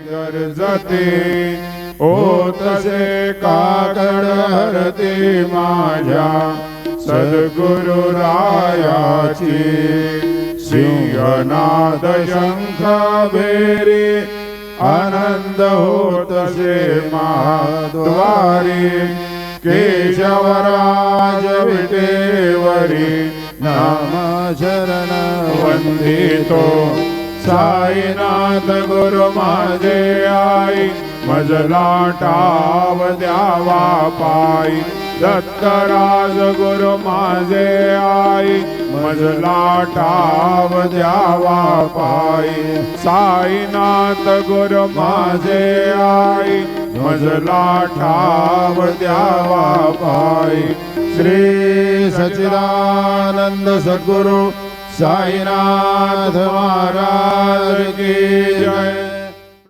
गरजते ओ तसे काकड हरते माझ्या सद्गुरु रायाची सिंहनाद शंख भेरी आनंद होतसे महाद्वारी केशवराज विटेवरी नाम शरण वंदितो साईनाथ गुरु माझे आई मजला टाव द्यावा पायी दत्तराज गुरु माझे आई मजला टाव द्यावा पायी साईनाथ गुरु माझे आई मजला ठाव द्यावा पायी श्री सच्चिदानंद सद्गुरु साईनाथ महाराज की जय।